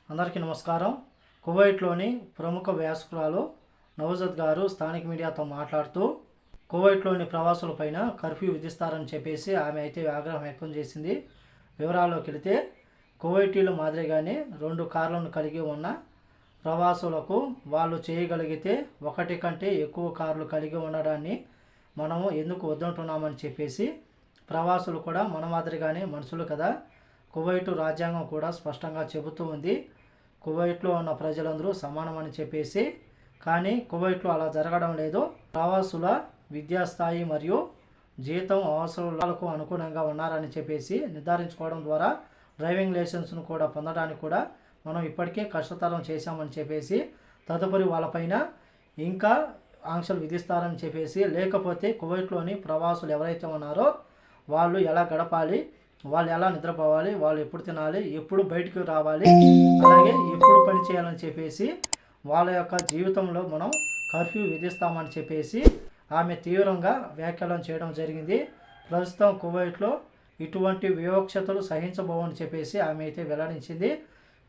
అందరికీ నమస్కారం. కువైట్లోని ప్రముఖ వ్యాసకురాలు నవజత్ గారు స్థానిక మీడియాతో మాట్లాడుతూ కువైట్లోని ప్రవాసులపైన కర్ఫ్యూ విధిస్తారని చెప్పేసి ఆమె అయితే ఆగ్రహం వ్యక్తం చేసింది. వివరాల్లోకి వెళితే కువైటీల మాదిరిగానే 2 కార్లను కలిగి ఉన్న ప్రవాసులకు వాళ్ళు చేయగలిగితే ఒకటి కంటే ఎక్కువ కార్లు కలిగి ఉండడాన్ని మనము ఎందుకు వద్దంటున్నామని చెప్పేసి ప్రవాసులు కూడా మన మాదిరిగానే మనుషులు కదా, కువైట్ రాజ్యాంగం కూడా స్పష్టంగా చెబుతూ ఉంది కువైట్లో ఉన్న ప్రజలందరూ సమానమని చెప్పేసి. కానీ కువైట్లో అలా జరగడం లేదు. ప్రవాసుల విద్యాస్థాయి మరియు జీతం అవసరాలకు అనుగుణంగా ఉన్నారని చెప్పేసి నిర్ధారించుకోవడం ద్వారా డ్రైవింగ్ లైసెన్స్ను కూడా పొందడానికి కూడా మనం ఇప్పటికే కష్టతరం చేశామని చెప్పేసి తదుపరి వాళ్ళపైన ఇంకా ఆంక్షలు విధిస్తారని చెప్పేసి, లేకపోతే కువైట్లోని ప్రవాసులు ఎవరైతే ఉన్నారో వాళ్ళు ఎలా గడపాలి, వాళ్ళు ఎలా నిద్రపోవాలి, వాళ్ళు ఎప్పుడు తినాలి, ఎప్పుడు బయటకు రావాలి, అలాగే ఎప్పుడు పని చేయాలని చెప్పేసి వాళ్ళ యొక్క జీవితంలో మనం కర్ఫ్యూ విధిస్తామని చెప్పేసి ఆమె తీవ్రంగా వ్యాఖ్యానం చేయడం జరిగింది. ప్రస్తుతం కువైట్లో ఇటువంటి వివక్షతలు సహించబోవని చెప్పేసి ఆమె అయితే వెల్లడించింది.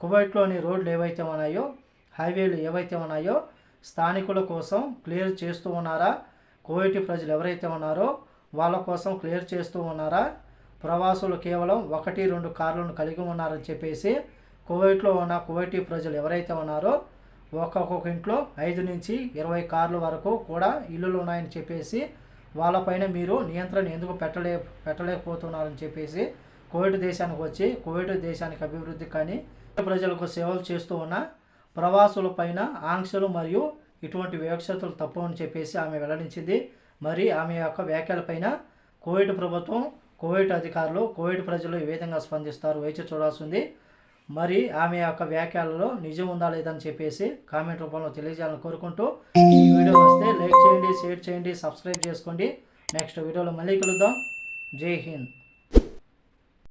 కువైట్లోని రోడ్లు ఏవైతే ఉన్నాయో, హైవేలు ఏవైతే ఉన్నాయో స్థానికుల కోసం క్లియర్ చేస్తూ ఉన్నారా, కువైటీ ప్రజలు ఎవరైతే ఉన్నారో వాళ్ళ కోసం క్లియర్ చేస్తూ ఉన్నారా, ప్రవాసులు కేవలం 1-2 కార్లను కలిగి ఉన్నారని చెప్పేసి కువైట్లో ఉన్న కువైటీ ప్రజలు ఎవరైతే ఉన్నారో ఒక్కొక్క ఇంట్లో 5 నుంచి 20 కార్ల వరకు కూడా ఇల్లులు ఉన్నాయని చెప్పేసి వాళ్ళపైన మీరు నియంత్రణ ఎందుకు పెట్టలేకపోతున్నారని చెప్పేసి కువైట్ దేశానికి వచ్చి కువైట్ దేశానికి అభివృద్ధి కానీ ప్రజలకు సేవలు చేస్తూ ఉన్న ప్రవాసులపైన ఆంక్షలు మరియు ఇటువంటి వివక్షతలు తప్పు అని చెప్పేసి ఆమె వెల్లడించింది. మరి ఆమె యొక్క వ్యాఖ్యలపైన కువైట్ ప్రభుత్వం, కువైట్ అధికారులు, కువైట్ ప్రజలు ఏ విధంగా స్పందిస్తారు వేచి చూడాల్సింది. మరి ఆమె యొక్క వ్యాఖ్యలలో నిజం ఉందా లేదని చెప్పేసి కామెంట్ రూపంలో తెలియజేయాలని కోరుకుంటూ ఈ వీడియో వస్తే లైక్ చేయండి, షేర్ చేయండి, సబ్స్క్రైబ్ చేసుకోండి. నెక్స్ట్ వీడియోలో మళ్ళీ కలుద్దాం. జై హింద్.